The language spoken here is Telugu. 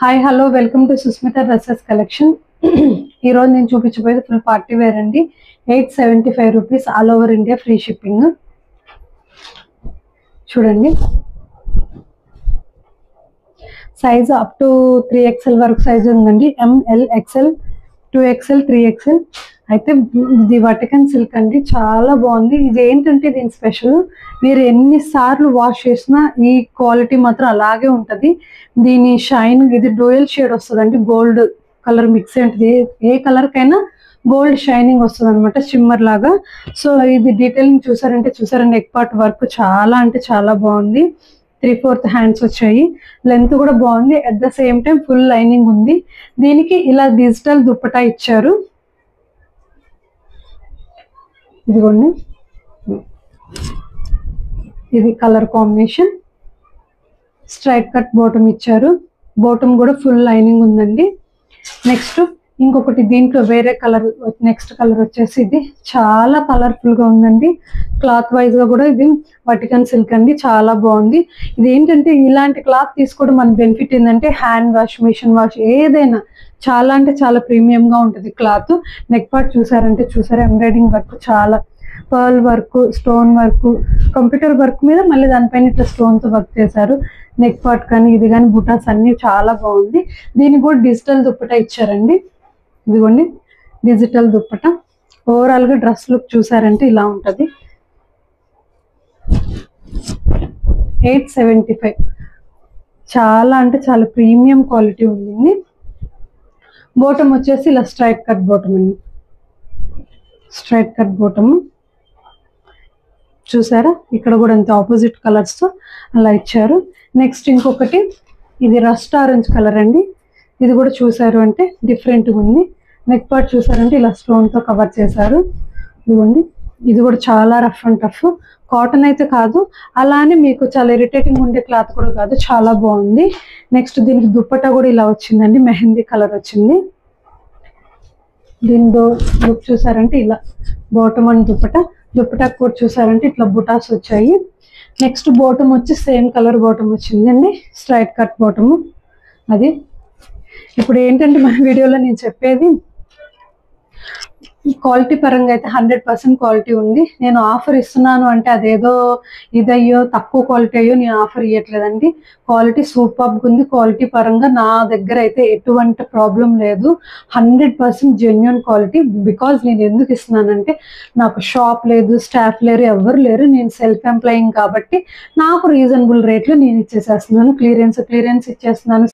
Hi hello welcome to Susmita dresses collection. ఈరోజు నేను చూపించబోయేది ఫుల్ పార్టీ వేర్ అండి. 875 rupees, all over India free shipping. చూడండి, సైజ్ అప్ టు 3XL వరకు సైజ్ ఉందండి. ML XL 2XL 3XL. అయితే ఇది వటికన్ సిల్క్ అండి, చాలా బాగుంది. ఇది ఏంటంటే దీని స్పెషల్, మీరు ఎన్నిసార్లు వాష్ చేసినా ఈ క్వాలిటీ మాత్రం అలాగే ఉంటుంది. దీని షైన్, ఇది డ్యూయల్ షేడ్ వస్తుంది అండి, గోల్డ్ కలర్ మిక్స్ ఉంటుంది. ఏ కలర్ కైనా గోల్డ్ షైనింగ్ వస్తుంది అనమాట, షిమ్మర్ లాగా. సో ఇది డీటెయిలింగ్ చూసారంటే నెక్ పార్ట్ వర్క్ చాలా అంటే చాలా బాగుంది. 3/4 హ్యాండ్స్ వచ్చాయి. లెంత్ కూడా బాగుంది. At the same time full lining ఉంది. దీనికి ఇలా డిజిటల్ దుప్పటా ఇచ్చారు. ఇదిగోండి, ఇది colour combination. Straight cut bottom ఇచ్చారు. బాటమ్ కూడా ఫుల్ లైనింగ్ ఉందండి. నెక్స్ట్ ఇంకొకటి దీంట్లో వేరే కలర్, నెక్స్ట్ కలర్ వచ్చేసి ఇది చాలా కలర్ఫుల్ గా ఉందండి. క్లాత్ వైజ్ గా కూడా ఇది వటికన్ సిల్క్ అండి, చాలా బాగుంది. ఇది ఏంటంటే ఇలాంటి క్లాత్ తీసుకోవడం మన బెనిఫిట్ ఏంటంటే హ్యాండ్ వాష్, మిషన్ వాష్ ఏదైనా చాలా అంటే చాలా ప్రీమియం గా ఉంటుంది క్లాత్. నెక్ పార్ట్ చూసారా, ఎంబ్రాయిడింగ్ వర్క్, చాలా pearl work, stone work, computer work మీద మళ్ళీ దానిపైన ఇట్లా స్టోన్ తో వర్క్ చేశారు. నెక్ పార్ట్ కానీ ఇది కానీ బుటాస్ అన్ని చాలా బాగుంది. దీనికి కూడా డిజిటల్ దుప్పటా ఇచ్చారండి. ఇదిగోండి, డిజిటల్ దుప్పటా. ఓవరాల్ గా డ్రెస్ లుక్ చూసారంటే ఇలా ఉంటది. 875, చాలా అంటే చాలా ప్రీమియం క్వాలిటీ ఉంది. బాటమ్ వచ్చేసి ఇలా స్ట్రైట్ కట్ బాటమ్ అండి, స్ట్రైట్ కట్ బాటమ్. చూసారా, ఇక్కడ కూడా అంతే ఆపోజిట్ కలర్స్ తో అలా ఇచ్చారు. నెక్స్ట్ ఇంకొకటి, ఇది రస్ట్ ఆరెంజ్ కలర్ అండి. ఇది కూడా చూసారు అంటే డిఫరెంట్గా ఉంది. నెక్ పార్ట్ చూసారంటే ఇలా స్టోన్ తో కవర్ చేశారు. ఇదిగోండి, ఇది కూడా చాలా రఫ్ అండ్ టఫ్. కాటన్ అయితే కాదు, అలానే మీకు చాలా ఇరిటేటింగ్ ఉండే క్లాత్ కూడా కాదు, చాలా బాగుంది. నెక్స్ట్ దీనికి దుప్పటా కూడా ఇలా వచ్చిందండి, మెహందీ కలర్ వచ్చింది. దీని లుక్ చూసారంటే ఇలా బాటమ్ అండ్ దుప్పటా కూడా చూసారంటే ఇట్లా బుటాస్ వచ్చాయి. నెక్స్ట్ బాటమ్ వచ్చి సేమ్ కలర్ బాటమ్ వచ్చిందండి, స్ట్రైట్ కట్ బాటమ్. అది ఇప్పుడు ఏంటంటే మన వీడియోలో నేను చెప్పేది ఈ క్వాలిటీ పరంగా అయితే 100% క్వాలిటీ ఉంది. నేను ఆఫర్ ఇస్తున్నాను అంటే అదేదో ఇదయ్యో తక్కువ క్వాలిటీ అయ్యో నేను ఆఫర్ ఇవ్వట్లేదండి. క్వాలిటీ సూపర్గా ఉంది. క్వాలిటీ పరంగా నా దగ్గర అయితే ఎటువంటి ప్రాబ్లం లేదు. 100% జెన్యున్ క్వాలిటీ. బికాజ్ నేను ఎందుకు ఇస్తున్నానంటే నాకు షాప్ లేదు, స్టాఫ్ లేరు, ఎవరు లేరు. నేను సెల్ఫ్ ఎంప్లాయింగ్ కాబట్టి నాకు రీజనబుల్ రేట్లో నేను ఇచ్చేసేస్తున్నాను. క్లియరెన్స్ ఇచ్చేస్తున్నాను.